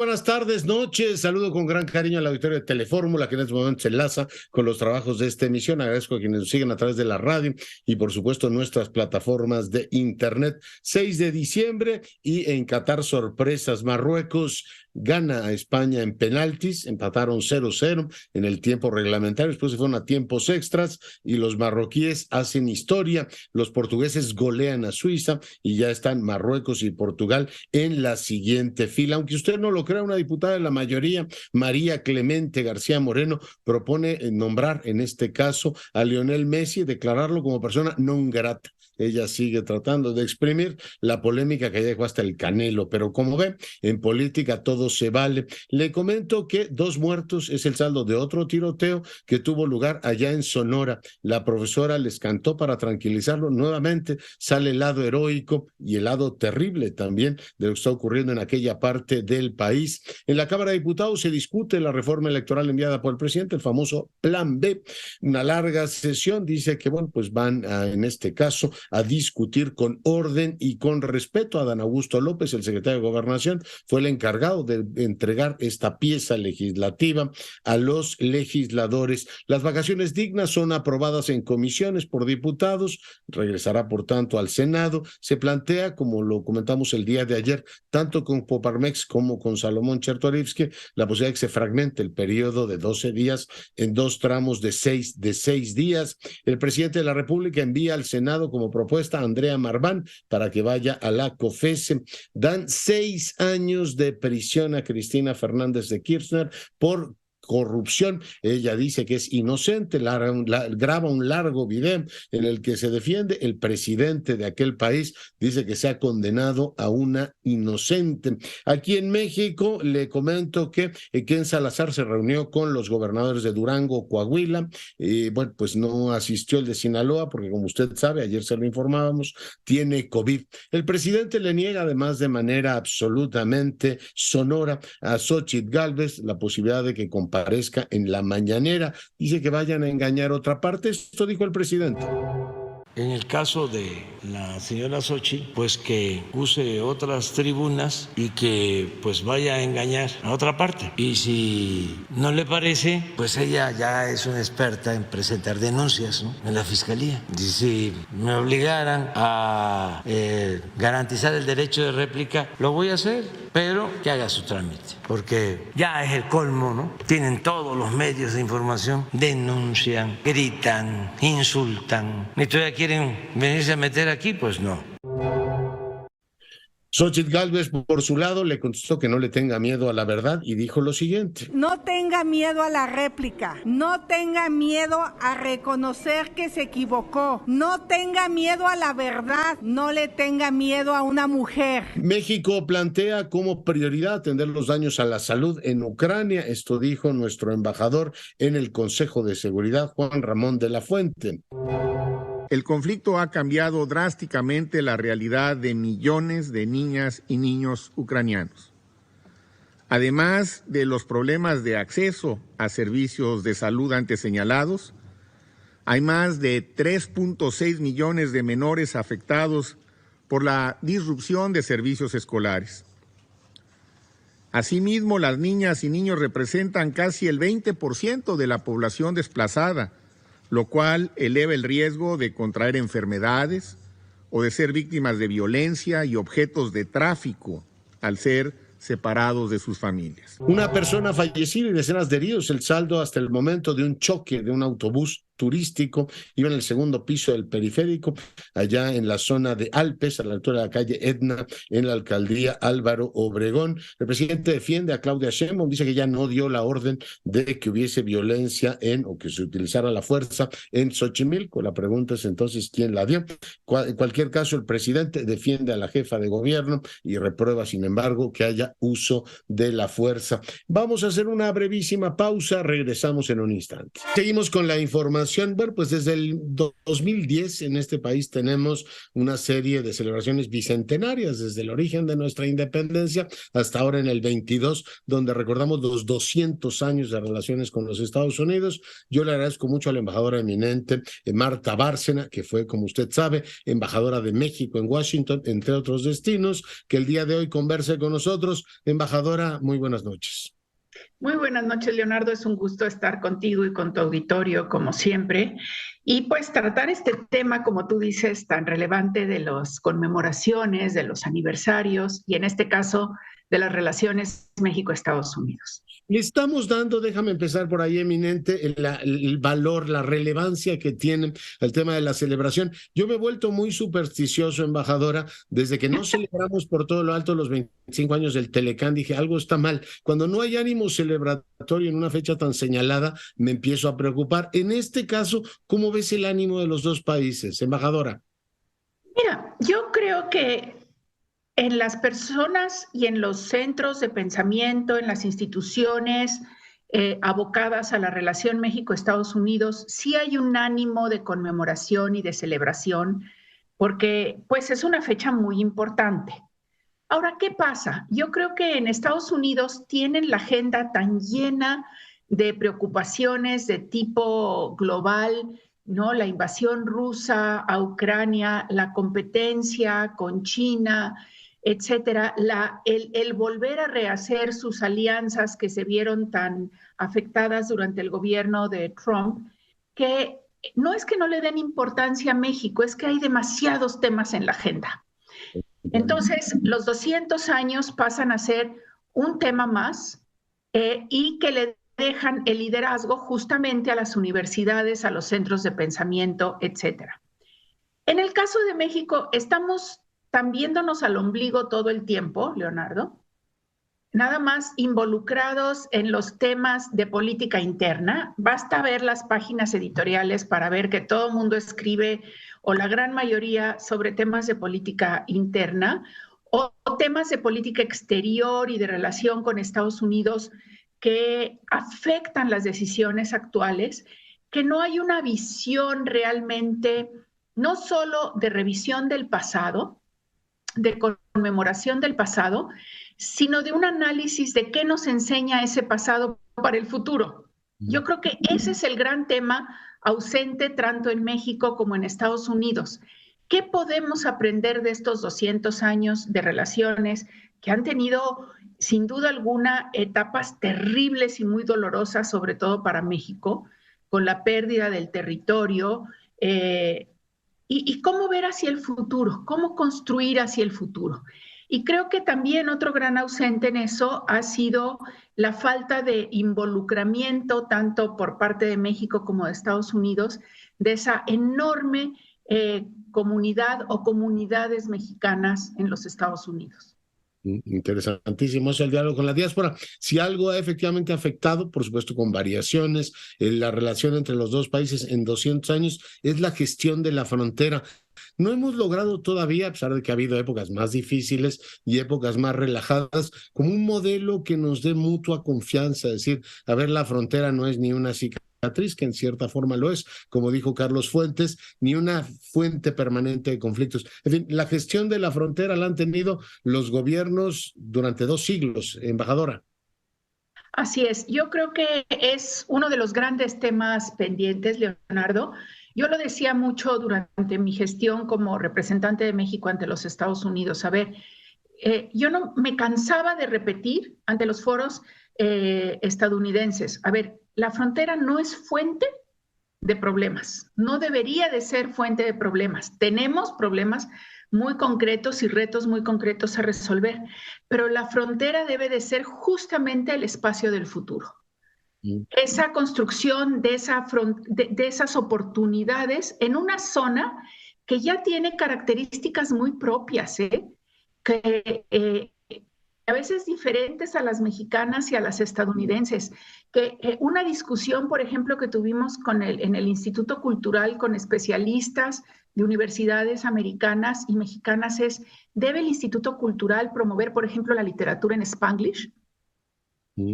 Buenas tardes, noches. Saludo con gran cariño al auditorio de Telefórmula, que en este momento se enlaza con los trabajos de esta emisión. Agradezco a quienes nos siguen a través de la radio y, por supuesto, nuestras plataformas de Internet. 6 de diciembre y en Qatar, sorpresas. Marruecos gana a España en penaltis, empataron 0-0 en el tiempo reglamentario, después se fueron a tiempos extras y los marroquíes hacen historia. Los portugueses golean a Suiza y ya están Marruecos y Portugal en la siguiente fila. Aunque usted no lo crea, una diputada de la mayoría, María Clemente García Moreno, propone nombrar en este caso a Lionel Messi, declararlo como persona non grata. Ella sigue tratando de exprimir la polémica que ya dejó hasta el Canelo, pero como ve, en política todo se vale. Le comento que 2 muertos es el saldo de otro tiroteo que tuvo lugar allá en Sonora. La profesora les cantó para tranquilizarlo. Nuevamente sale el lado heroico y el lado terrible también de lo que está ocurriendo en aquella parte del país. En la Cámara de Diputados se discute la reforma electoral enviada por el presidente, el famoso Plan B. Una larga sesión, dice que, bueno, pues van en este caso a discutir con orden y con respeto. Adán Augusto López, el secretario de Gobernación, fue el encargado de entregar esta pieza legislativa a los legisladores. Las vacaciones dignas son aprobadas en comisiones por diputados, regresará por tanto al Senado. Se plantea, como lo comentamos el día de ayer, tanto con Poparmex como con Salomón Chertorivsky, la posibilidad de que se fragmente el periodo de 12 días en 2 tramos de 6 días. El presidente de la República envía al Senado como propuesta a Andrea Marván para que vaya a la COFESE. Dan 6 años de prisión a Cristina Fernández de Kirchner por corrupción. Ella dice que es inocente, graba un largo video en el que se defiende. El presidente de aquel país dice que se ha condenado a una inocente. Aquí en México le comento que Ken Salazar se reunió con los gobernadores de Durango, Coahuila, bueno, pues no asistió el de Sinaloa porque, como usted sabe, ayer se lo informábamos, tiene COVID. El presidente le niega además de manera absolutamente sonora a Xóchitl Gálvez la posibilidad de que comparezca en la mañanera. Dice que vayan a engañar otra parte. Esto dijo el presidente. En el caso de la señora Xóchitl, pues que use otras tribunas y que pues vaya a engañar a otra parte. Y si no le parece, pues ella ya es una experta en presentar denuncias, ¿no?, en la fiscalía. Y si me obligaran a garantizar el derecho de réplica, lo voy a hacer, pero que haga su trámite, porque ya es el colmo, ¿no? Tienen todos los medios de información, denuncian, gritan, insultan, y todavía quieren venirse a meter aquí, pues no. Xóchitl Gálvez, por su lado, le contestó que no le tenga miedo a la verdad y dijo lo siguiente: no tenga miedo a la réplica, no tenga miedo a reconocer que se equivocó, no tenga miedo a la verdad, no le tenga miedo a una mujer. México plantea como prioridad atender los daños a la salud en Ucrania. Esto dijo nuestro embajador en el Consejo de Seguridad, Juan Ramón de la Fuente. El conflicto ha cambiado drásticamente la realidad de millones de niñas y niños ucranianos. Además de los problemas de acceso a servicios de salud antes señalados, hay más de 3.6 millones de menores afectados por la disrupción de servicios escolares. Asimismo, las niñas y niños representan casi el 20% de la población desplazada, lo cual eleva el riesgo de contraer enfermedades o de ser víctimas de violencia y objetos de tráfico al ser separados de sus familias. Una persona fallecida y decenas de heridos, el saldo hasta el momento de un choque de un autobús turístico, iba en el segundo piso del periférico, allá en la zona de Alpes, a la altura de la calle Etna, en la alcaldía Álvaro Obregón. El presidente defiende a Claudia Sheinbaum, dice que ya no dio la orden de que hubiese violencia o que se utilizara la fuerza en Xochimilco. La pregunta es entonces quién la dio. En cualquier caso, el presidente defiende a la jefa de gobierno y reprueba, sin embargo, que haya uso de la fuerza. Vamos a hacer una brevísima pausa, regresamos en un instante. Seguimos con la información celebración, bueno, pues desde el 2010 en este país tenemos una serie de celebraciones bicentenarias, desde el origen de nuestra independencia hasta ahora en el 22, donde recordamos los 200 años de relaciones con los Estados Unidos. Yo le agradezco mucho a la embajadora eminente Marta Bárcena, que fue, como usted sabe, embajadora de México en Washington, entre otros destinos, que el día de hoy converse con nosotros. Embajadora, muy buenas noches. Muy buenas noches, Leonardo. Es un gusto estar contigo y con tu auditorio, como siempre. Y pues tratar este tema, como tú dices, tan relevante de las conmemoraciones, de los aniversarios y en este caso de las relaciones México-Estados Unidos. Le estamos dando, déjame empezar por ahí, eminente, el valor, la relevancia que tiene el tema de la celebración. Yo me he vuelto muy supersticioso, embajadora, desde que no celebramos por todo lo alto los 25 años del Telecán, dije, algo está mal. Cuando no hay ánimo celebratorio en una fecha tan señalada, me empiezo a preocupar. En este caso, ¿cómo ves el ánimo de los dos países, embajadora? Mira, yo creo que en las personas y en los centros de pensamiento, en las instituciones abocadas a la relación México-Estados Unidos, sí hay un ánimo de conmemoración y de celebración, porque pues es una fecha muy importante. Ahora, ¿qué pasa? Yo creo que en Estados Unidos tienen la agenda tan llena de preocupaciones de tipo global, ¿no? La invasión rusa a Ucrania, la competencia con China, etcétera, el volver a rehacer sus alianzas que se vieron tan afectadas durante el gobierno de Trump, que no es que no le den importancia a México, es que hay demasiados temas en la agenda. Entonces, los 200 años pasan a ser un tema más y que le dejan el liderazgo justamente a las universidades, a los centros de pensamiento, etcétera. En el caso de México, estamos tan viéndonos al ombligo todo el tiempo, Leonardo, nada más involucrados en los temas de política interna. Basta ver las páginas editoriales para ver que todo el mundo escribe, o la gran mayoría, sobre temas de política interna o temas de política exterior y de relación con Estados Unidos que afectan las decisiones actuales, que no hay una visión realmente, no solo de revisión del pasado, de conmemoración del pasado, sino de un análisis de qué nos enseña ese pasado para el futuro. Yo creo que ese es el gran tema ausente tanto en México como en Estados Unidos. ¿Qué podemos aprender de estos 200 años de relaciones que han tenido, sin duda alguna, etapas terribles y muy dolorosas, sobre todo para México, con la pérdida del territorio, y cómo ver hacia el futuro, cómo construir hacia el futuro? Y creo que también otro gran ausente en eso ha sido la falta de involucramiento, tanto por parte de México como de Estados Unidos, de esa enorme comunidad o comunidades mexicanas en los Estados Unidos. Interesantísimo es el diálogo con la diáspora. Si algo ha efectivamente afectado, por supuesto con variaciones, la relación entre los dos países en 200 años, es la gestión de la frontera. No hemos logrado todavía, a pesar de que ha habido épocas más difíciles y épocas más relajadas, como un modelo que nos dé mutua confianza, es decir, a ver, la frontera no es ni una cicatriz, que en cierta forma lo es, como dijo Carlos Fuentes, ni una fuente permanente de conflictos. En fin, la gestión de la frontera la han tenido los gobiernos durante 2 siglos, embajadora. Así es, yo creo que es uno de los grandes temas pendientes, Leonardo. Yo lo decía mucho durante mi gestión como representante de México ante los Estados Unidos. A ver, yo no me cansaba de repetir ante los foros estadounidenses. A ver, la frontera no es fuente de problemas, no debería de ser fuente de problemas. Tenemos problemas muy concretos y retos muy concretos a resolver, pero la frontera debe de ser justamente el espacio del futuro. Esa construcción de esas oportunidades en una zona que ya tiene características muy propias, que a veces diferentes a las mexicanas y a las estadounidenses. Que una discusión, por ejemplo, que tuvimos en el Instituto Cultural con especialistas de universidades americanas y mexicanas es, ¿debe el Instituto Cultural promover, por ejemplo, la literatura en Spanglish? ¿Por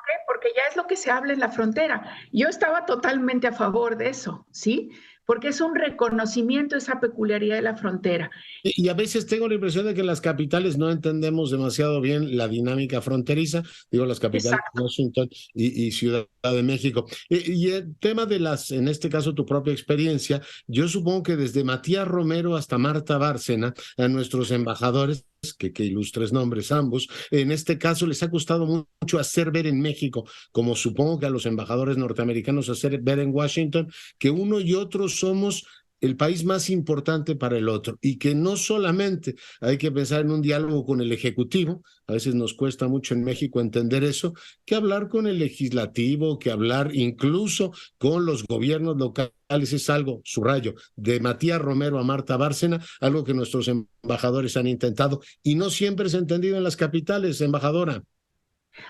qué? Porque porque ya es lo que se habla en la frontera. Yo estaba totalmente a favor de eso, ¿sí? Porque es un reconocimiento de esa peculiaridad de la frontera. Y a veces tengo la impresión de que las capitales no entendemos demasiado bien la dinámica fronteriza, digo las capitales, Exacto. Washington y Ciudad de México. Y el tema de en este caso, tu propia experiencia, yo supongo que desde Matías Romero hasta Marta Bárcena, a nuestros embajadores, que ilustres nombres ambos, en este caso les ha costado mucho hacer ver en México, como supongo que a los embajadores norteamericanos hacer ver en Washington, que uno y otro somos el país más importante para el otro y que no solamente hay que pensar en un diálogo con el Ejecutivo, a veces nos cuesta mucho en México entender eso, que hablar con el Legislativo, que hablar incluso con los gobiernos locales. Es algo, subrayo, de Matías Romero a Marta Bárcena, algo que nuestros embajadores han intentado y no siempre se ha entendido en las capitales, embajadora.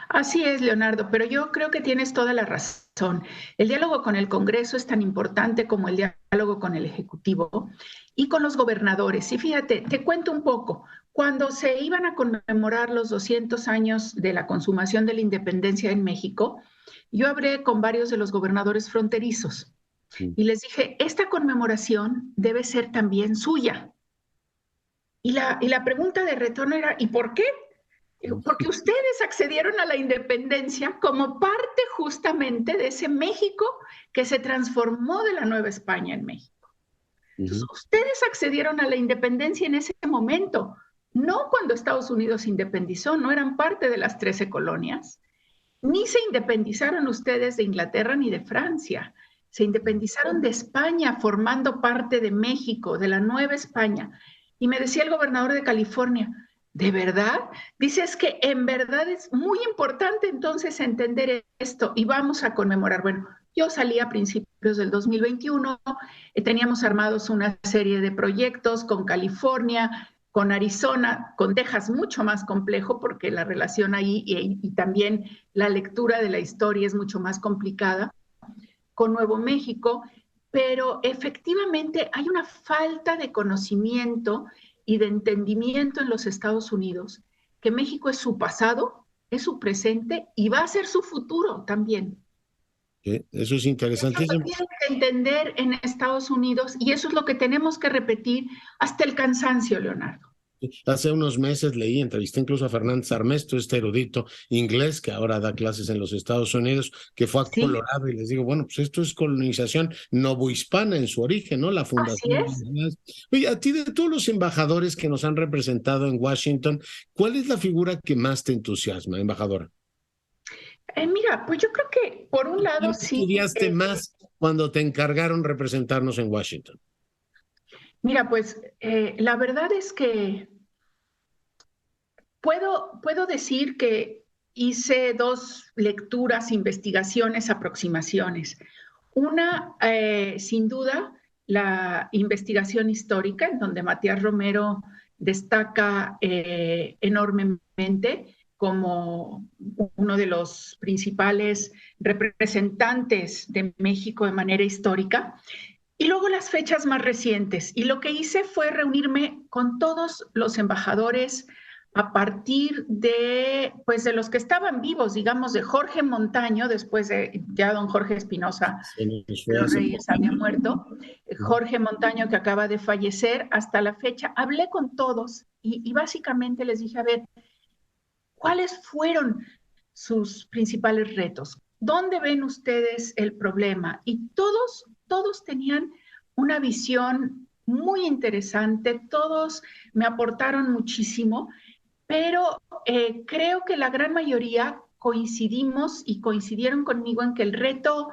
Así es, Leonardo, pero yo creo que tienes toda la razón. El diálogo con el Congreso es tan importante como el diálogo con el Ejecutivo y con los gobernadores. Y fíjate, te cuento un poco. Cuando se iban a conmemorar los 200 años de la consumación de la independencia en México, yo hablé con varios de los gobernadores fronterizos y les dije, esta conmemoración debe ser también suya. Y la pregunta de retorno era, ¿y por qué? Porque ustedes accedieron a la independencia como parte justamente de ese México que se transformó de la Nueva España en México. Entonces, ustedes accedieron a la independencia en ese momento, no cuando Estados Unidos se independizó, no eran parte de las 13 colonias, ni se independizaron ustedes de Inglaterra ni de Francia, se independizaron de España formando parte de México, de la Nueva España. Y me decía el gobernador de California, ¿de verdad? Dice, es que en verdad es muy importante entonces entender esto y vamos a conmemorar. Bueno, yo salí a principios del 2021, teníamos armados una serie de proyectos con California, con Arizona, con Texas mucho más complejo porque la relación ahí y también la lectura de la historia es mucho más complicada, con Nuevo México, pero efectivamente hay una falta de conocimiento y de entendimiento en los Estados Unidos, que México es su pasado, es su presente y va a ser su futuro también. Eso es Eso interesantísimo. lo tienen que entender en Estados Unidos y eso es lo que tenemos que repetir hasta el cansancio, Leonardo. Hace unos meses leí, entrevisté incluso a Fernández Armesto, este erudito inglés que ahora da clases en los Estados Unidos, que fue a Sí, Colorado y les digo, bueno, pues esto es colonización novohispana en su origen, ¿no? La así fundación. es. Oye, a ti de todos los embajadores que nos han representado en Washington, ¿cuál es la figura que más te entusiasma, embajadora? Mira, pues yo creo que por un lado ¿Quién sí. estudiaste más cuando te encargaron representarnos en Washington? Mira, pues la verdad es que puedo decir que hice dos lecturas, investigaciones, aproximaciones. Una, sin duda, la investigación histórica, en donde Matías Romero destaca enormemente como uno de los principales representantes de México de manera histórica. Y luego las fechas más recientes. Y lo que hice fue reunirme con todos los embajadores a partir de, pues, de los que estaban vivos, digamos, de Jorge Montaño, después de ya don Jorge Espinosa los Reyes había muerto, Jorge Montaño que acaba de fallecer, hasta la fecha, hablé con todos y básicamente les dije, a ver, ¿cuáles fueron sus principales retos? ¿Dónde ven ustedes el problema? Y todos tenían una visión muy interesante, todos me aportaron muchísimo, pero creo que la gran mayoría coincidimos y coincidieron conmigo en que el reto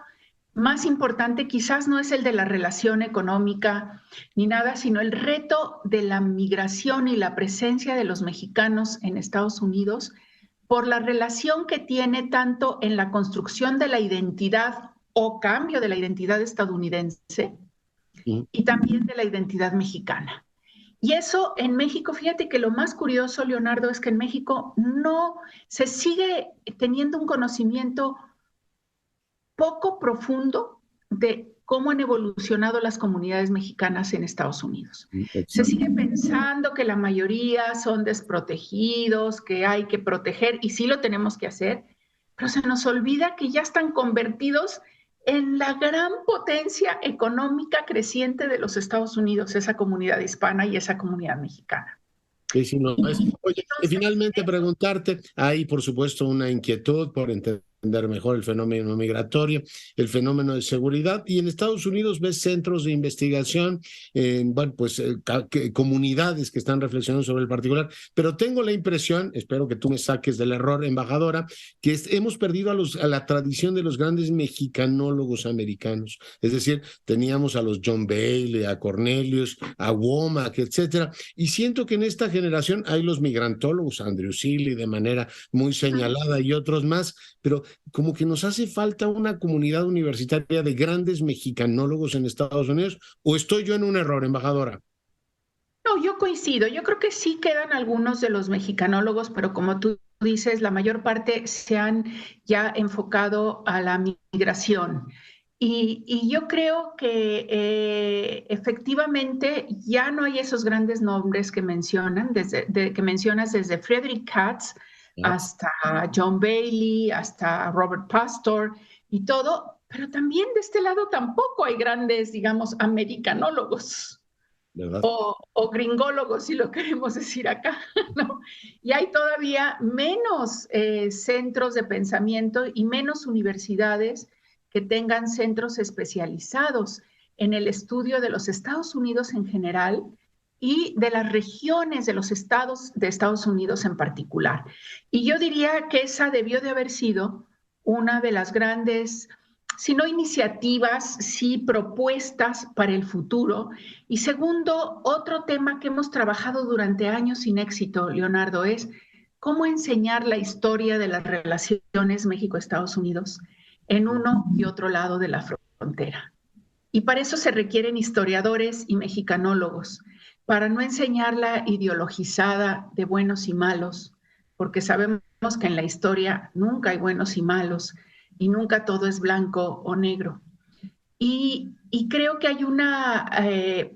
más importante quizás no es el de la relación económica ni nada, sino el reto de la migración y la presencia de los mexicanos en Estados Unidos por la relación que tiene tanto en la construcción de la identidad o cambio de la identidad estadounidense y también de la identidad mexicana. Y eso en México, fíjate que lo más curioso, Leonardo, es que en México no se sigue teniendo un conocimiento poco profundo de cómo han evolucionado las comunidades mexicanas en Estados Unidos. Se sigue pensando que la mayoría son desprotegidos, que hay que proteger, y sí lo tenemos que hacer, pero se nos olvida que ya están convertidos en la gran potencia económica creciente de los Estados Unidos, esa comunidad hispana y esa comunidad mexicana. Sí, sí, no, oye, y finalmente preguntarte, hay por supuesto una inquietud por entender mejor el fenómeno migratorio, el fenómeno de seguridad, y en Estados Unidos ves centros de investigación, comunidades que están reflexionando sobre el particular, pero tengo la impresión, espero que tú me saques del error, embajadora, que hemos perdido a la tradición de los grandes mexicanólogos americanos, es decir, teníamos a los John Bailey, a Cornelius, a Womack, etcétera, y siento que en esta generación hay los migrantólogos, Andrew Seeley de manera muy señalada y otros más, pero como que nos hace falta una comunidad universitaria de grandes mexicanólogos en Estados Unidos, ¿o estoy yo en un error, embajadora? No, yo coincido. Yo creo que sí quedan algunos de los mexicanólogos, pero como tú dices, la mayor parte se han ya enfocado a la migración. Y yo creo que efectivamente ya no hay esos grandes nombres que mencionas, desde Frederick Katz hasta John Bailey, hasta Robert Pastor y todo, pero también de este lado tampoco hay grandes, digamos, americanólogos. O gringólogos, si lo queremos decir acá, ¿no? Y hay todavía menos centros de pensamiento y menos universidades que tengan centros especializados en el estudio de los Estados Unidos en general y de las regiones de los estados de Estados Unidos en particular. Y yo diría que esa debió de haber sido una de las grandes, si no iniciativas, sí propuestas para el futuro. Y segundo, otro tema que hemos trabajado durante años sin éxito, Leonardo, es cómo enseñar la historia de las relaciones México-Estados Unidos en uno y otro lado de la frontera. Y para eso se requieren historiadores y mexicanólogos, para no enseñarla ideologizada de buenos y malos, porque sabemos que en la historia nunca hay buenos y malos, y nunca todo es blanco o negro. Y creo que hay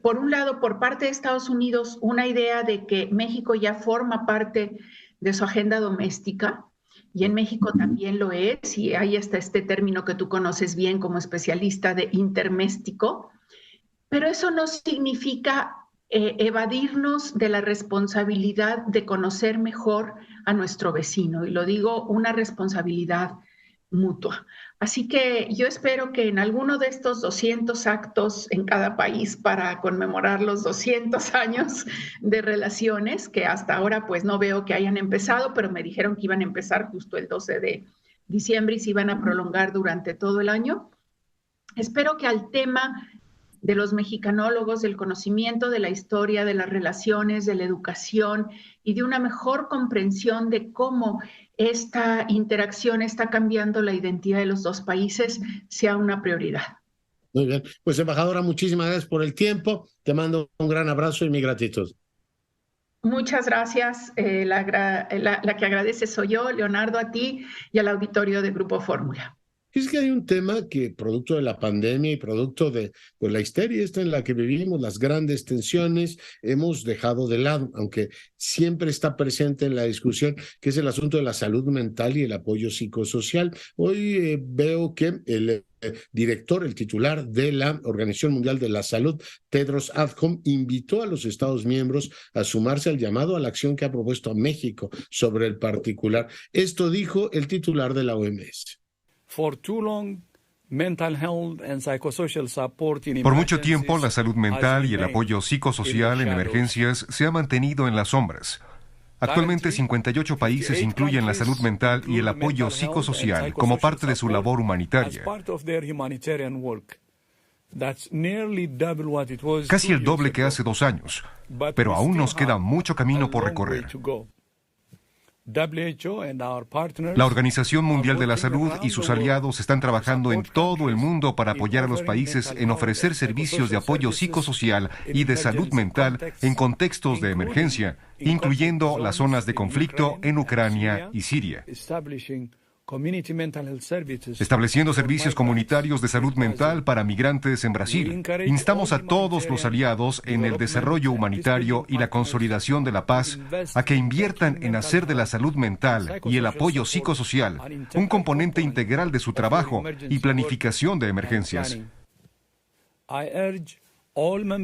por un lado, por parte de Estados Unidos, una idea de que México ya forma parte de su agenda doméstica, y en México también lo es, y ahí está este término que tú conoces bien como especialista de interméstico, pero eso no significa evadirnos de la responsabilidad de conocer mejor a nuestro vecino, y lo digo, una responsabilidad mutua. Así que yo espero que en alguno de estos 200 actos en cada país para conmemorar los 200 años de relaciones, que hasta ahora pues no veo que hayan empezado, pero me dijeron que iban a empezar justo el 12 de diciembre y se iban a prolongar durante todo el año. Espero que al tema de los mexicanólogos, del conocimiento de la historia, de las relaciones, de la educación y de una mejor comprensión de cómo esta interacción está cambiando la identidad de los dos países, sea una prioridad. Muy bien. Pues, embajadora, muchísimas gracias por el tiempo. Te mando un gran abrazo y mi gratitud. Muchas gracias. La que agradece soy yo, Leonardo, a ti y al auditorio de Grupo Fórmula. Es que hay un tema que, producto de la pandemia y producto de la histeria esta en la que vivimos, las grandes tensiones, hemos dejado de lado, aunque siempre está presente en la discusión, que es el asunto de la salud mental y el apoyo psicosocial. Hoy veo que el director, el titular de la Organización Mundial de la Salud, Tedros Adhanom, invitó a los Estados miembros a sumarse al llamado a la acción que ha propuesto a México sobre el particular. Esto dijo el titular de la OMS. Por mucho tiempo, la salud mental y el apoyo psicosocial en emergencias se ha mantenido en las sombras. Actualmente, 58 países incluyen la salud mental y el apoyo psicosocial como parte de su labor humanitaria. Casi el doble que hace 2 años, pero aún nos queda mucho camino por recorrer. La Organización Mundial de la Salud y sus aliados están trabajando en todo el mundo para apoyar a los países en ofrecer servicios de apoyo psicosocial y de salud mental en contextos de emergencia, incluyendo las zonas de conflicto en Ucrania y Siria. estableciendo servicios comunitarios de salud mental para migrantes en Brasil. Instamos a todos los aliados en el desarrollo humanitario y la consolidación de la paz a que inviertan en hacer de la salud mental y el apoyo psicosocial un componente integral de su trabajo y planificación de emergencias.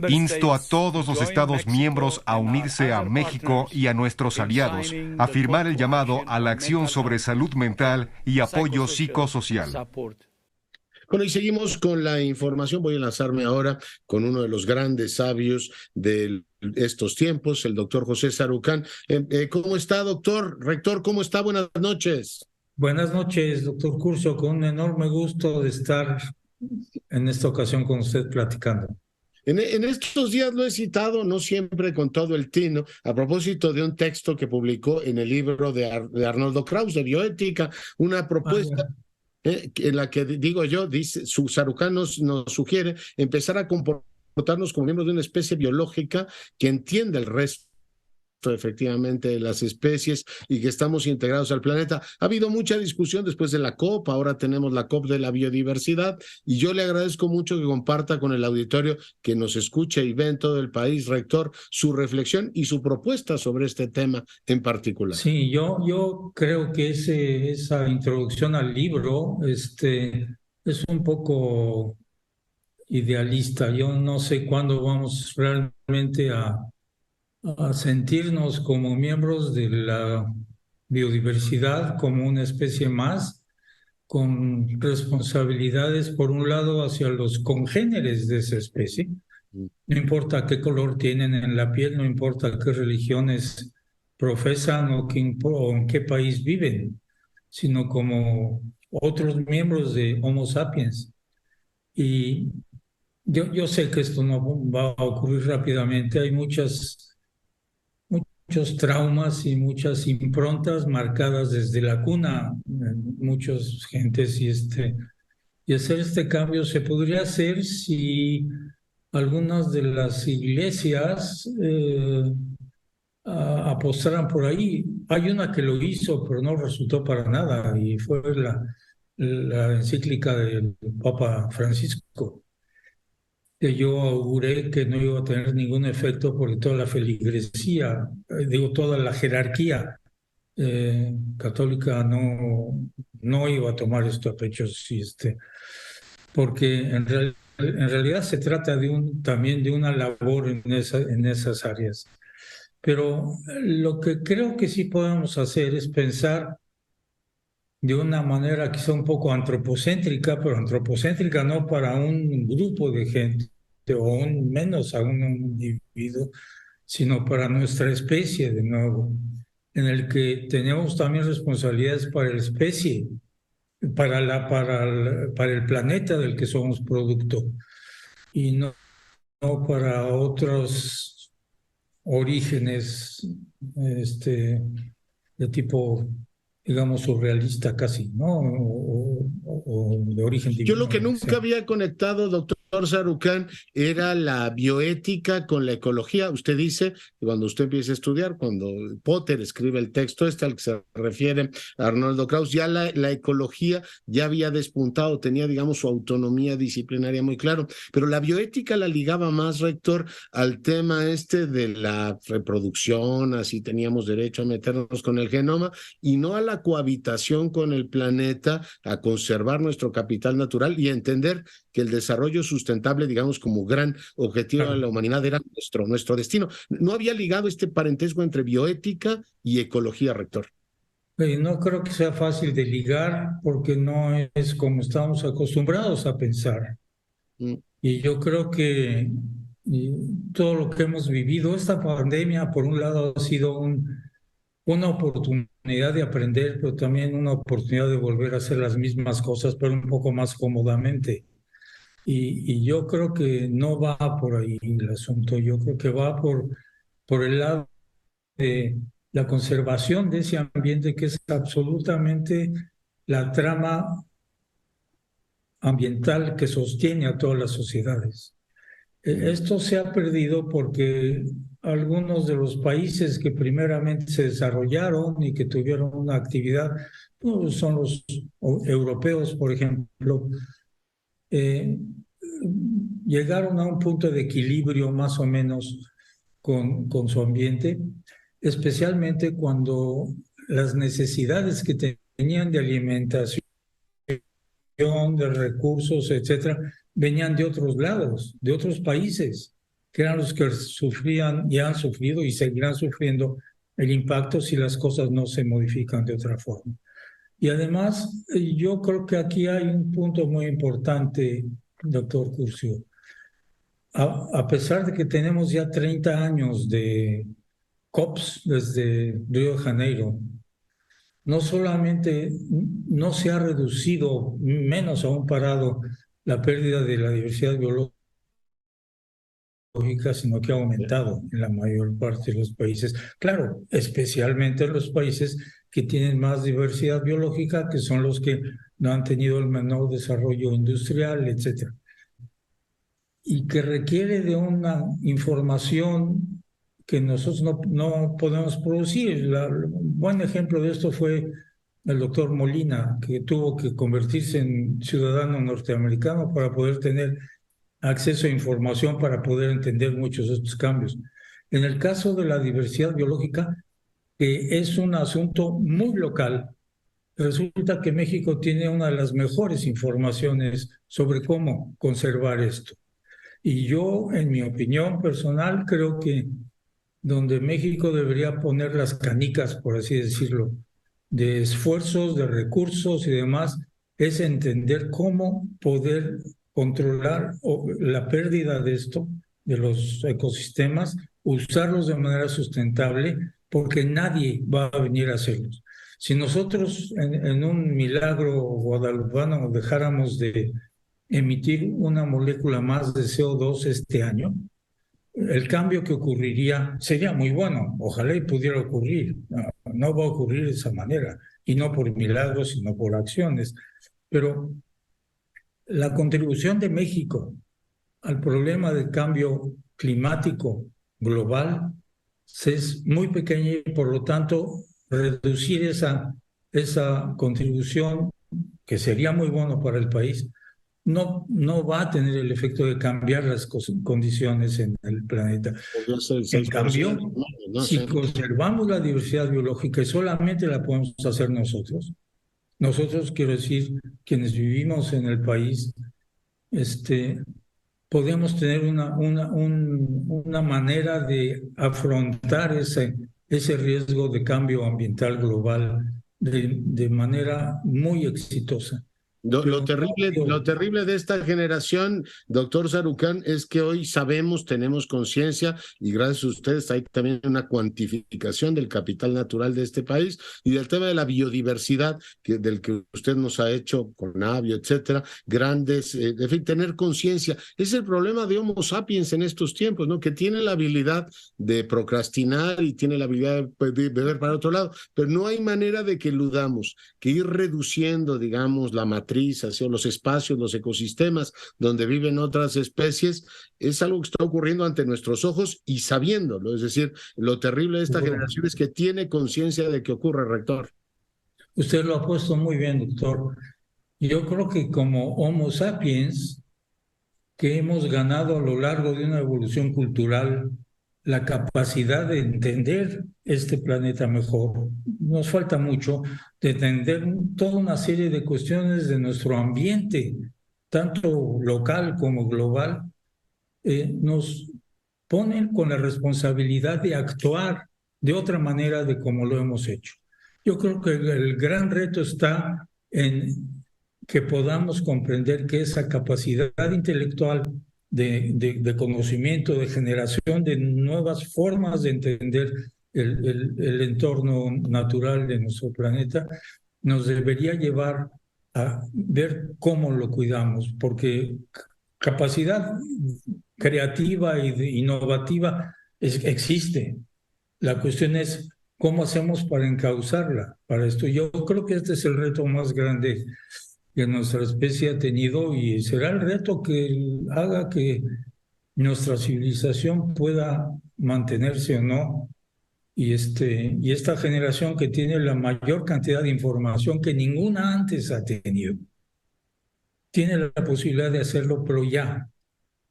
Insto a todos los Estados miembros a unirse a México y a nuestros aliados, a firmar el llamado a la acción sobre salud mental y apoyo psicosocial. Bueno, y seguimos con la información. Voy a enlazarme ahora con uno de los grandes sabios de estos tiempos, el doctor José Sarucán. ¿Cómo está, doctor? Rector, ¿cómo está? Buenas noches. Buenas noches, doctor Curcio. Con un enorme gusto de estar en esta ocasión con usted platicando. En estos días lo he citado, no siempre con todo el tino, a propósito de un texto que publicó en el libro de Arnoldo Krauss, de Bioética, una propuesta en la que, digo yo, dice, Sarucán nos sugiere empezar a comportarnos como miembros de una especie biológica que entienda el resto efectivamente de las especies y que estamos integrados al planeta. Ha habido mucha discusión después de la COP, ahora tenemos la COP de la biodiversidad y yo le agradezco mucho que comparta con el auditorio que nos escucha y ve en todo el país, rector, su reflexión y su propuesta sobre este tema en particular. Sí, yo creo que esa introducción al libro es un poco idealista. Yo no sé cuándo vamos realmente a sentirnos como miembros de la biodiversidad, como una especie más, con responsabilidades, por un lado, hacia los congéneres de esa especie. No importa qué color tienen en la piel, no importa qué religiones profesan o en qué país viven, sino como otros miembros de Homo sapiens. Y yo sé que esto no va a ocurrir rápidamente. Hay muchos traumas y muchas improntas marcadas desde la cuna en muchas gentes y hacer este cambio se podría hacer si algunas de las iglesias apostaran por ahí. Hay una que lo hizo, pero no resultó para nada y fue la encíclica del Papa Francisco, que yo auguré que no iba a tener ningún efecto porque toda la feligresía, toda la jerarquía católica no iba a tomar esto a pecho, porque en realidad se trata también de una labor en esas áreas. Pero lo que creo que sí podemos hacer es pensar de una manera quizá un poco antropocéntrica, pero antropocéntrica no para un grupo de gente o menos a un individuo, sino para nuestra especie de nuevo, en el que tenemos también responsabilidades para la especie, para el planeta del que somos producto, y no para otros orígenes de tipo, digamos, surrealista casi, ¿no? O de origen divino. Yo lo que nunca había conectado, doctor Sarucán, era la bioética con la ecología. Usted dice que cuando usted empieza a estudiar, cuando Potter escribe el texto al que se refiere Arnoldo Krauss, ya la ecología ya había despuntado, tenía, digamos, su autonomía disciplinaria muy claro, pero la bioética la ligaba más, rector, al tema de la reproducción, así teníamos derecho a meternos con el genoma, y no a la cohabitación con el planeta, a conservar nuestro capital natural y a entender que el desarrollo sustentable, digamos, como gran objetivo de la humanidad era nuestro destino. ¿No había ligado este parentesco entre bioética y ecología, rector? No creo que sea fácil de ligar porque no es como estamos acostumbrados a pensar. Y yo creo que todo lo que hemos vivido, esta pandemia, por un lado, ha sido una oportunidad de aprender, pero también una oportunidad de volver a hacer las mismas cosas, pero un poco más cómodamente. Y yo creo que no va por ahí el asunto, yo creo que va por el lado de la conservación de ese ambiente que es absolutamente la trama ambiental que sostiene a todas las sociedades. Esto se ha perdido porque algunos de los países que primeramente se desarrollaron y que tuvieron una actividad, pues son los europeos, por ejemplo, llegaron a un punto de equilibrio más o menos con su ambiente, especialmente cuando las necesidades que tenían de alimentación, de recursos, etcétera, venían de otros lados, de otros países, que eran los que sufrían y han sufrido y seguirán sufriendo el impacto si las cosas no se modifican de otra forma. Y además, yo creo que aquí hay un punto muy importante, doctor Curcio. A pesar de que tenemos ya 30 años de COPs desde Río de Janeiro, no solamente no se ha reducido, menos aún parado, la pérdida de la diversidad biológica, sino que ha aumentado en la mayor parte de los países. Claro, especialmente en los países que tienen más diversidad biológica, que son los que no han tenido el menor desarrollo industrial, etcétera. Y que requiere de una información que nosotros no podemos producir. Un buen ejemplo de esto fue el doctor Molina, que tuvo que convertirse en ciudadano norteamericano para poder tener acceso a información, para poder entender muchos de estos cambios. En el caso de la diversidad biológica, que es un asunto muy local, resulta que México tiene una de las mejores informaciones sobre cómo conservar esto. Y yo, en mi opinión personal, creo que donde México debería poner las canicas, por así decirlo, de esfuerzos, de recursos y demás, es entender cómo poder controlar la pérdida de esto, de los ecosistemas, usarlos de manera sustentable, porque nadie va a venir a hacerlos. Si nosotros en un milagro guadalupano dejáramos de emitir una molécula más de CO2 este año, el cambio que ocurriría sería muy bueno. Ojalá y pudiera ocurrir. No va a ocurrir de esa manera, y no por milagros, sino por acciones. Pero la contribución de México al problema del cambio climático global es muy pequeña, y por lo tanto reducir esa contribución, que sería muy bueno para el país, no va a tener el efecto de cambiar las condiciones en el planeta. En cambio, si conservamos la diversidad biológica, y solamente la podemos hacer nosotros, quiero decir, quienes vivimos en el país, podemos tener una manera de afrontar ese riesgo de cambio ambiental global de manera muy exitosa. Lo terrible de esta generación, doctor Sarucán, es que hoy sabemos, tenemos conciencia, y gracias a ustedes hay también una cuantificación del capital natural de este país y del tema de la biodiversidad, del que usted nos ha hecho con Navio, etcétera, grandes, en fin, tener conciencia. Es el problema de Homo sapiens en estos tiempos, ¿no? Que tiene la habilidad de procrastinar y tiene la habilidad de ver para otro lado, pero no hay manera de que eludamos, que ir reduciendo, digamos, la matriz hacia los espacios, los ecosistemas donde viven otras especies, es algo que está ocurriendo ante nuestros ojos y sabiéndolo. Es decir, lo terrible de esta generación es que tiene conciencia de que ocurre, rector. Usted lo ha puesto muy bien, doctor. Yo creo que como Homo sapiens, que hemos ganado a lo largo de una evolución cultural la capacidad de entender este planeta mejor. Nos falta mucho de entender toda una serie de cuestiones de nuestro ambiente, tanto local como global. Nos ponen con la responsabilidad de actuar de otra manera de como lo hemos hecho. Yo creo que el gran reto está en que podamos comprender que esa capacidad intelectual de conocimiento, de generación de nuevas formas de entender el entorno natural de nuestro planeta, nos debería llevar a ver cómo lo cuidamos, porque capacidad creativa e innovativa existe. La cuestión es cómo hacemos para encauzarla para esto. Yo creo que este es el reto más grande que nuestra especie ha tenido, y será el reto que haga que nuestra civilización pueda mantenerse o no. Y esta generación que tiene la mayor cantidad de información que ninguna antes ha tenido, tiene la posibilidad de hacerlo, pero ya,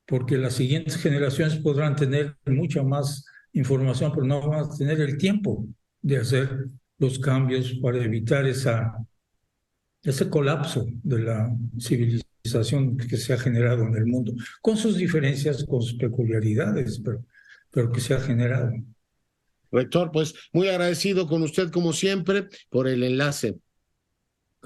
porque las siguientes generaciones podrán tener mucha más información, pero no van a tener el tiempo de hacer los cambios para evitar ese colapso de la civilización que se ha generado en el mundo, con sus diferencias, con sus peculiaridades, pero que se ha generado. Rector, pues muy agradecido con usted como siempre por el enlace.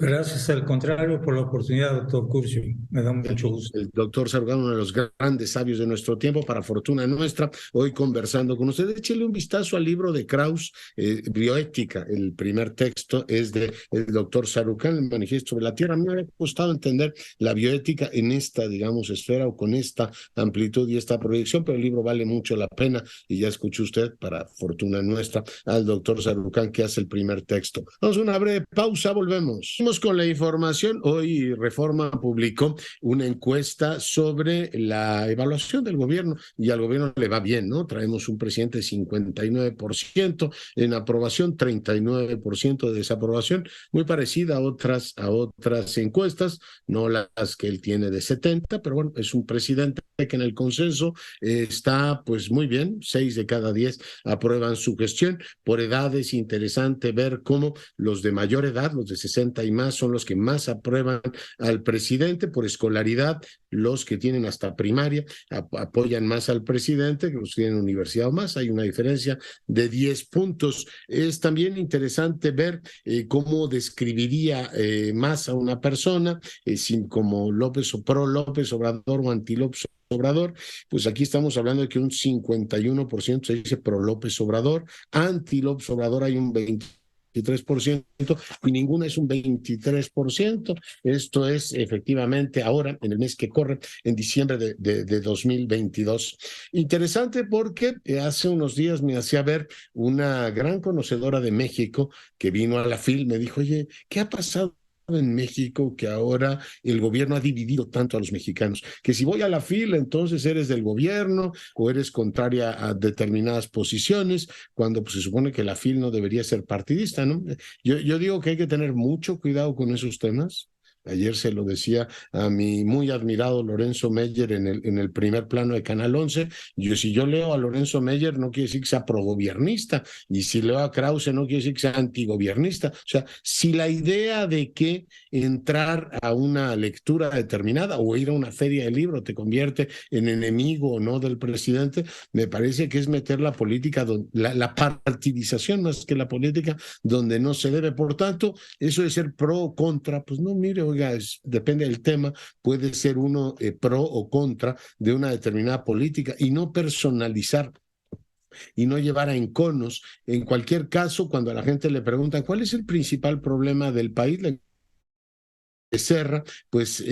Gracias, al contrario, por la oportunidad, doctor Curcio. Me da mucho gusto. El doctor Sarucán, uno de los grandes sabios de nuestro tiempo, para fortuna nuestra, hoy conversando con usted. Échele un vistazo al libro de Krauss, Bioética. El primer texto es del doctor Sarucán, el Manifiesto sobre la Tierra. Me ha costado entender la bioética en esta, digamos, esfera o con esta amplitud y esta proyección, pero el libro vale mucho la pena y ya escuchó usted, para fortuna nuestra, al doctor Sarucán, que hace el primer texto. Vamos a una breve pausa, volvemos. Con la información, hoy Reforma publicó una encuesta sobre la evaluación del gobierno y al gobierno le va bien, ¿no? Traemos un presidente de 59% en aprobación, 39% de desaprobación, muy parecida a otras encuestas, no las que él tiene de 70, pero bueno, es un presidente que en el consenso está pues muy bien, 6 de cada 10 aprueban su gestión. Por edad es interesante ver cómo los de mayor edad, los de 60 y más, son los que más aprueban al presidente. Por escolaridad, los que tienen hasta primaria apoyan más al presidente que los que tienen universidad o más. Hay una diferencia de 10 puntos. Es también interesante ver cómo describiría más a una persona, como López o pro López Obrador o anti López Obrador. Pues aquí estamos hablando de que un 51% se dice pro López Obrador, anti López Obrador hay un 23% y ninguna es un 23%. Esto es efectivamente ahora, en el mes que corre, en diciembre de 2022. Interesante porque hace unos días me hacía ver una gran conocedora de México que vino a la FIL, me dijo, oye, ¿qué ha pasado en México que ahora el gobierno ha dividido tanto a los mexicanos? Que si voy a la fila, entonces eres del gobierno o eres contraria a determinadas posiciones, cuando pues, se supone que la FIL no debería ser partidista, ¿no? Yo digo que hay que tener mucho cuidado con esos temas. Ayer se lo decía a mi muy admirado Lorenzo Meyer en el primer plano de Canal 11. Si yo leo a Lorenzo Meyer, no quiere decir que sea progobiernista, y si leo a Krause, no quiere decir que sea antigobiernista. O sea, si la idea de que entrar a una lectura determinada o ir a una feria de libro te convierte en enemigo o no del presidente, me parece que es meter la política, la partidización más que la política, donde no se debe. Por tanto, eso de ser pro o contra, pues no, mire, oiga, depende del tema, puede ser uno pro o contra de una determinada política y no personalizar y no llevar a enconos. En cualquier caso, cuando a la gente le preguntan cuál es el principal problema del país, Serra, pues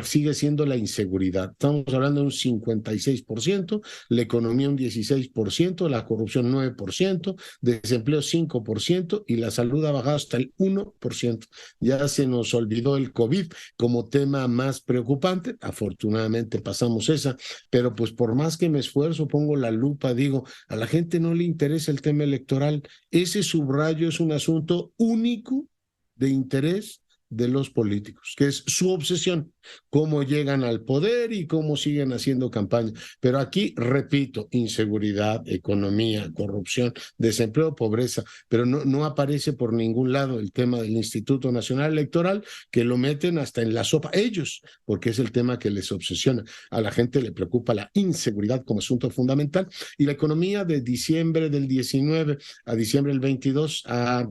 sigue siendo la inseguridad. Estamos hablando de un 56%, la economía un 16%, la corrupción 9%, desempleo 5% y la salud ha bajado hasta el 1%. Ya se nos olvidó el COVID como tema más preocupante. Afortunadamente pasamos esa, pero pues por más que me esfuerzo, pongo la lupa, digo, a la gente no le interesa el tema electoral. Ese subrayo es un asunto único de interés de los políticos, que es su obsesión, cómo llegan al poder y cómo siguen haciendo campaña. Pero aquí, repito, inseguridad, economía, corrupción, desempleo, pobreza, pero no aparece por ningún lado el tema del Instituto Nacional Electoral, que lo meten hasta en la sopa ellos, porque es el tema que les obsesiona. A la gente le preocupa la inseguridad como asunto fundamental, y la economía de diciembre del 19 a diciembre del 22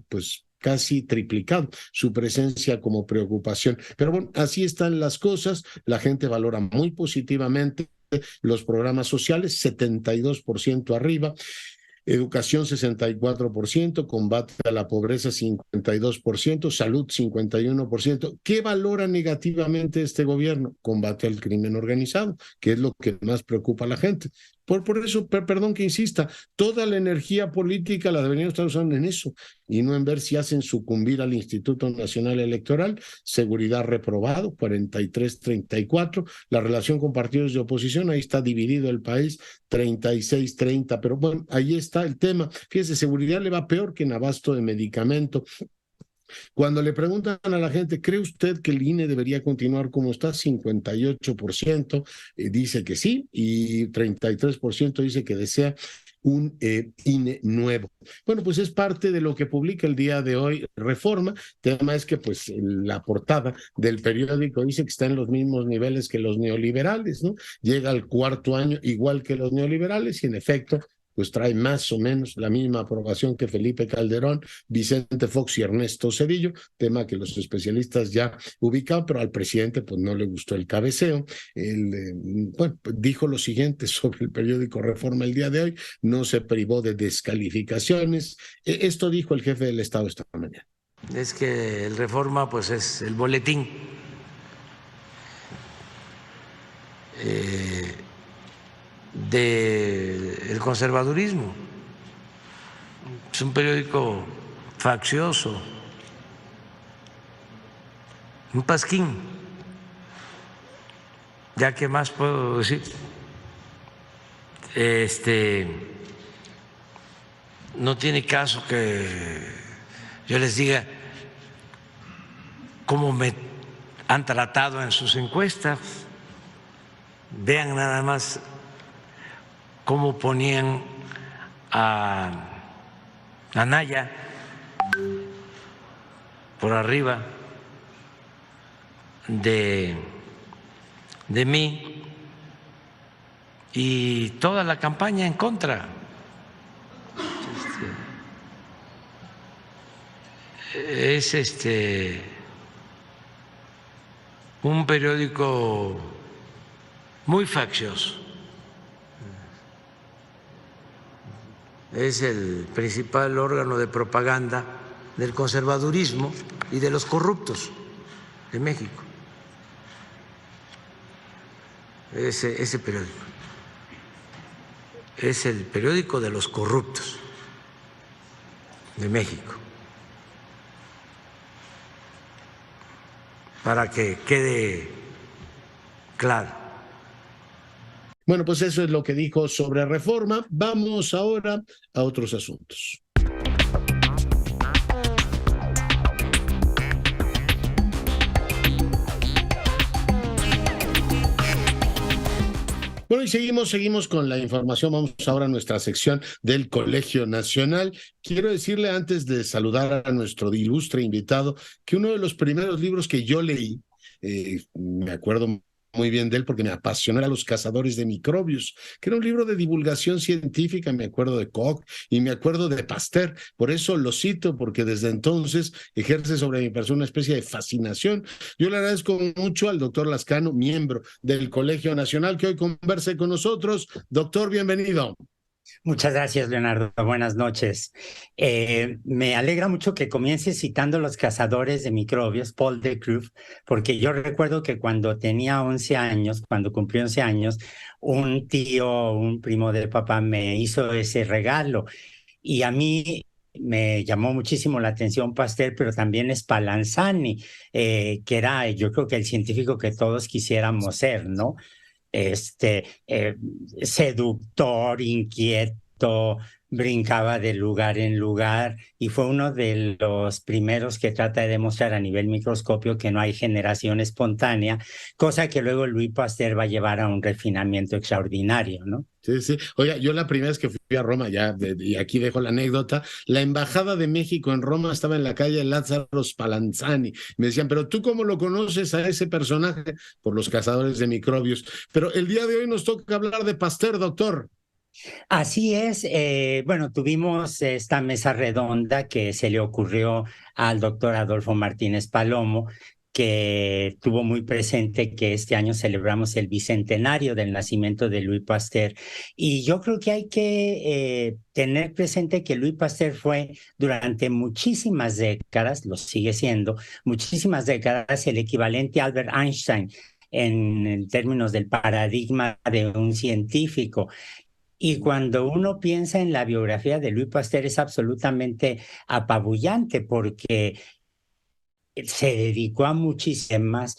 pues casi triplicado su presencia como preocupación. Pero bueno, así están las cosas. La gente valora muy positivamente los programas sociales, 72% arriba. Educación 64%, combate a la pobreza 52%, salud 51%. ¿Qué valora negativamente este gobierno? Combate al crimen organizado, que es lo que más preocupa a la gente. Por eso, perdón que insista, toda la energía política la deberían estar usando en eso y no en ver si hacen sucumbir al Instituto Nacional Electoral. Seguridad reprobado, 43-34. La relación con partidos de oposición, ahí está dividido el país, 36-30. Pero bueno, ahí está el tema. Fíjese, seguridad le va peor que en abasto de medicamento. Cuando le preguntan a la gente, ¿cree usted que el INE debería continuar como está? 58% dice que sí y 33% dice que desea un INE nuevo. Bueno, pues es parte de lo que publica el día de hoy Reforma. El tema es que pues la portada del periódico dice que está en los mismos niveles que los neoliberales, ¿no? Llega al cuarto año igual que los neoliberales y en efecto pues trae más o menos la misma aprobación que Felipe Calderón, Vicente Fox y Ernesto Zedillo, tema que los especialistas ya ubican, pero al presidente pues no le gustó el cabeceo. Bueno, dijo lo siguiente sobre el periódico Reforma el día de hoy, no se privó de descalificaciones. Esto dijo el jefe del Estado esta mañana. Es que el Reforma pues es el boletín del conservadurismo. Es un periódico faccioso, un pasquín. Ya qué más puedo decir. No tiene caso que yo les diga cómo me han tratado en sus encuestas. Vean nada más cómo ponían a Anaya por arriba de mí y toda la campaña en contra. Es un periódico muy faccioso. Es el principal órgano de propaganda del conservadurismo y de los corruptos de México. Ese periódico es el periódico de los corruptos de México. Para que quede claro. Bueno, pues eso es lo que dijo sobre Reforma. Vamos ahora a otros asuntos. Bueno, y seguimos con la información. Vamos ahora a nuestra sección del Colegio Nacional. Quiero decirle antes de saludar a nuestro ilustre invitado que uno de los primeros libros que yo leí, me acuerdo muy bien de él porque me apasionó, era Los cazadores de microbios, que era un libro de divulgación científica. Me acuerdo de Koch y me acuerdo de Pasteur. Por eso lo cito, porque desde entonces ejerce sobre mi persona una especie de fascinación. Yo le agradezco mucho al doctor Lascano, miembro del Colegio Nacional, que hoy converse con nosotros. Doctor, bienvenido. Muchas gracias, Leonardo. Buenas noches. Me alegra mucho que comiences citando Los cazadores de microbios, Paul de Kruif, porque yo recuerdo que cuando tenía 11 años, cuando cumplí 11 años, un tío, un primo de papá me hizo ese regalo y a mí me llamó muchísimo la atención Pasteur, pero también Spallanzani, que era, yo creo que el científico que todos quisiéramos ser, ¿no? Seductor, inquieto, brincaba de lugar en lugar y fue uno de los primeros que trata de demostrar a nivel microscopio que no hay generación espontánea, cosa que luego Louis Pasteur va a llevar a un refinamiento extraordinario, ¿no? Sí, sí. Oiga, yo la primera vez que fui a Roma, y aquí dejo la anécdota, la Embajada de México en Roma estaba en la calle Lázaro Spallanzani. Me decían, pero ¿tú cómo lo conoces a ese personaje? Por Los cazadores de microbios. Pero el día de hoy nos toca hablar de Pasteur, doctor. Así es. Bueno, tuvimos esta mesa redonda que se le ocurrió al doctor Adolfo Martínez Palomo, que tuvo muy presente que este año celebramos el bicentenario del nacimiento de Louis Pasteur. Y yo creo que hay que tener presente que Louis Pasteur fue durante muchísimas décadas, lo sigue siendo, muchísimas décadas el equivalente a Albert Einstein en términos del paradigma de un científico. Y cuando uno piensa en la biografía de Louis Pasteur es absolutamente apabullante porque se dedicó a muchísimas.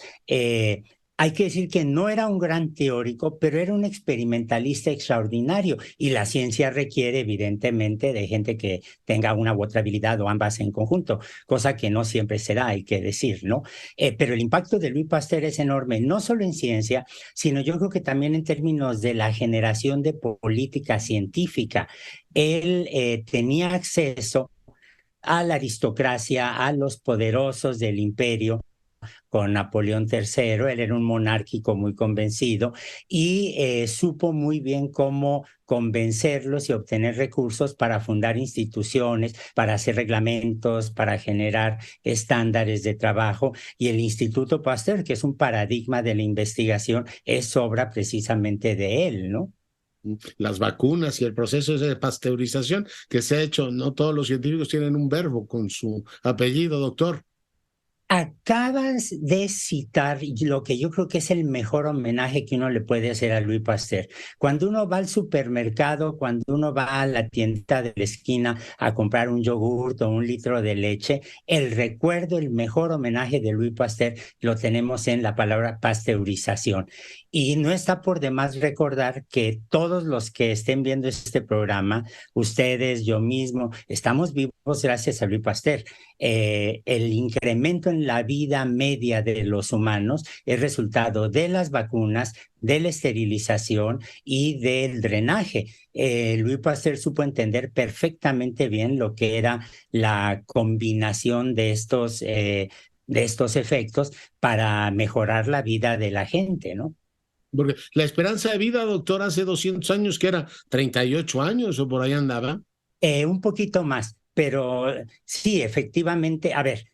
Hay que decir que no era un gran teórico, pero era un experimentalista extraordinario y la ciencia requiere evidentemente de gente que tenga una u otra habilidad o ambas en conjunto, cosa que no siempre se da, hay que decir, ¿no? Pero el impacto de Louis Pasteur es enorme, no solo en ciencia, sino yo creo que también en términos de la generación de política científica. Él tenía acceso a la aristocracia, a los poderosos del imperio, con Napoleón III. Él era un monárquico muy convencido y supo muy bien cómo convencerlos y obtener recursos para fundar instituciones, para hacer reglamentos, para generar estándares de trabajo. Y el Instituto Pasteur, que es un paradigma de la investigación, es obra precisamente de él, ¿no? Las vacunas y el proceso ese de pasteurización que se ha hecho, no todos los científicos tienen un verbo con su apellido, doctor. Acabas de citar lo que yo creo que es el mejor homenaje que uno le puede hacer a Louis Pasteur. Cuando uno va al supermercado, cuando uno va a la tienda de la esquina a comprar un yogurt o un litro de leche, el recuerdo, el mejor homenaje de Louis Pasteur lo tenemos en la palabra pasteurización. Y no está por demás recordar que todos los que estén viendo este programa, ustedes, yo mismo, estamos vivos gracias a Louis Pasteur. El incremento en la vida media de los humanos es resultado de las vacunas, de la esterilización y del drenaje. Louis Pasteur supo entender perfectamente bien lo que era la combinación de estos efectos para mejorar la vida de la gente, ¿no? Porque la esperanza de vida, doctor, hace 200 años, que era 38 años o por ahí andaba. Un poquito más, pero sí, efectivamente, a ver,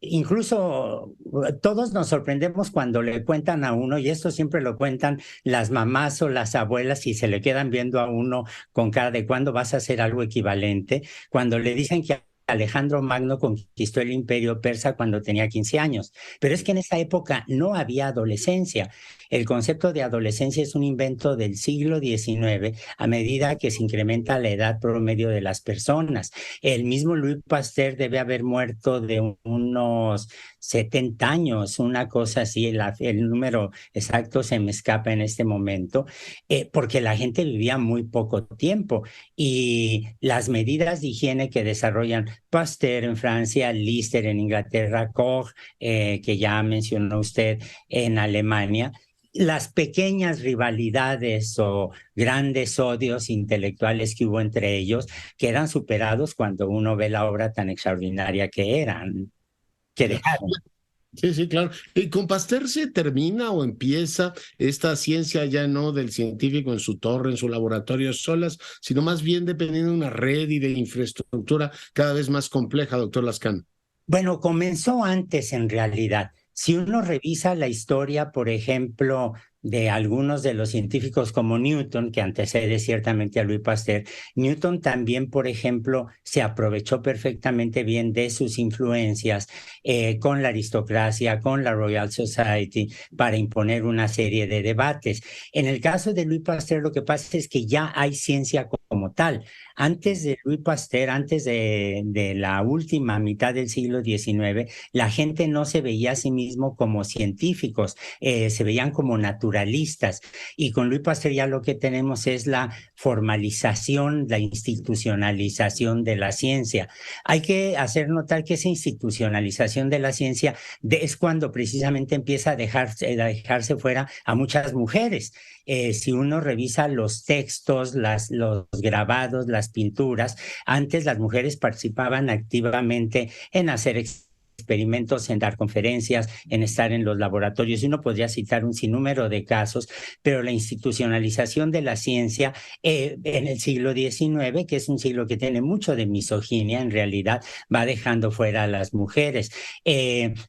incluso todos nos sorprendemos cuando le cuentan a uno, y esto siempre lo cuentan las mamás o las abuelas y se le quedan viendo a uno con cara de cuándo vas a hacer algo equivalente, cuando le dicen que Alejandro Magno conquistó el imperio persa cuando tenía 15 años, pero es que en esa época no había adolescencia. El concepto de adolescencia es un invento del siglo XIX a medida que se incrementa la edad promedio de las personas. El mismo Louis Pasteur debe haber muerto de unos 70 años, una cosa así, el número exacto se me escapa en este momento, porque la gente vivía muy poco tiempo y las medidas de higiene que desarrollan Pasteur en Francia, Lister en Inglaterra, Koch, que ya mencionó usted, en Alemania, las pequeñas rivalidades o grandes odios intelectuales que hubo entre ellos quedan superados cuando uno ve la obra tan extraordinaria que dejaron. Sí, sí, claro. ¿Y con Pasteur se termina o empieza esta ciencia ya no del científico en su torre, en su laboratorio solas, sino más bien dependiendo de una red y de infraestructura cada vez más compleja, doctor Lascano? Bueno, comenzó antes en realidad. Si uno revisa la historia, por ejemplo, de algunos de los científicos como Newton, que antecede ciertamente a Louis Pasteur, Newton también, por ejemplo, se aprovechó perfectamente bien de sus influencias con la aristocracia, con la Royal Society, para imponer una serie de debates. En el caso de Louis Pasteur, lo que pasa es que ya hay ciencia como tal. Antes de Louis Pasteur, antes de la última mitad del siglo XIX, la gente no se veía a sí mismo como científicos, se veían como naturalistas. Y con Louis Pasteur ya lo que tenemos es la formalización, la institucionalización de la ciencia. Hay que hacer notar que esa institucionalización de la ciencia es cuando precisamente empieza a dejarse fuera a muchas mujeres. Si uno revisa los textos, los grabados, las pinturas, antes las mujeres participaban activamente en hacer experimentos, en dar conferencias, en estar en los laboratorios. Uno podría citar un sinnúmero de casos, pero la institucionalización de la ciencia en el siglo XIX, que es un siglo que tiene mucho de misoginia, en realidad va dejando fuera a las mujeres.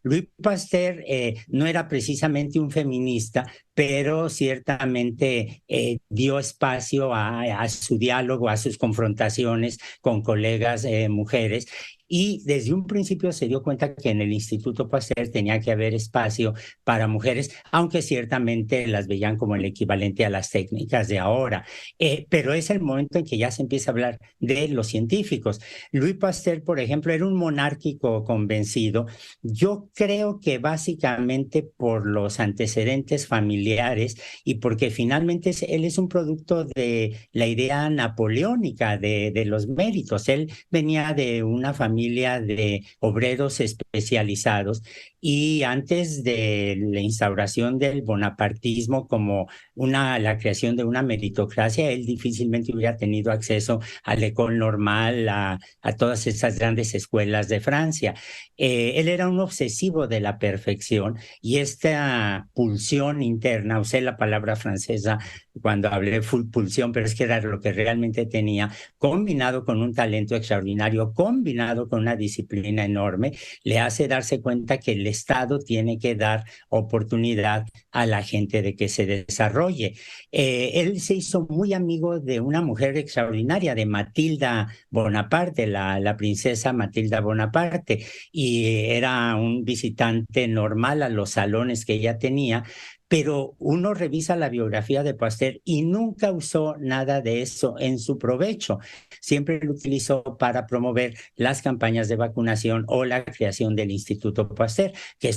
Louis Pasteur no era precisamente un feminista, pero ciertamente dio espacio a su diálogo, a sus confrontaciones con colegas mujeres. y desde un principio se dio cuenta que en el Instituto Pasteur tenía que haber espacio para mujeres, aunque ciertamente las veían como el equivalente a las técnicas de ahora. Pero es el momento en que ya se empieza a hablar de los científicos. Louis Pasteur, por ejemplo, era un monárquico convencido. Yo creo que básicamente por los antecedentes familiares y porque finalmente él es un producto de la idea napoleónica de los méritos. Él venía de una familia de obreros especializados y antes de la instauración del bonapartismo como la creación de una meritocracia, él difícilmente hubiera tenido acceso al École Normale, a todas esas grandes escuelas de Francia. Él era un obsesivo de la perfección y esta pulsión interna, usé la palabra francesa cuando hablé pulsión, pero es que era lo que realmente tenía, combinado con un talento extraordinario, combinado con una disciplina enorme, le hace darse cuenta que el Estado tiene que dar oportunidad a la gente de que se desarrolle. Él se hizo muy amigo de una mujer extraordinaria, de Matilda Bonaparte, la princesa Matilda Bonaparte, y era un visitante normal a los salones que ella tenía, pero uno revisa la biografía de Pasteur y nunca usó nada de eso en su provecho. Siempre lo utilizó para promover las campañas de vacunación o la creación del Instituto Pasteur, que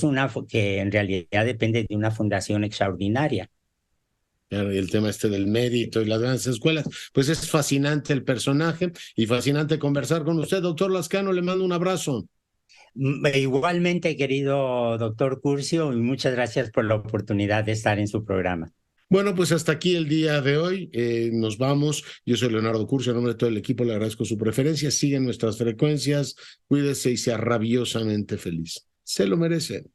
en realidad depende de una fundación extraordinaria. Claro, y el tema del mérito y las grandes escuelas, pues es fascinante el personaje y fascinante conversar con usted, doctor Lascano, le mando un abrazo. Igualmente, querido doctor Curcio, y muchas gracias por la oportunidad de estar en su programa. Bueno, pues hasta aquí el día de hoy. Nos vamos. Yo soy Leonardo Curcio, en nombre de todo el equipo le agradezco su preferencia. Sigan nuestras frecuencias, cuídese y sea rabiosamente feliz. Se lo merece.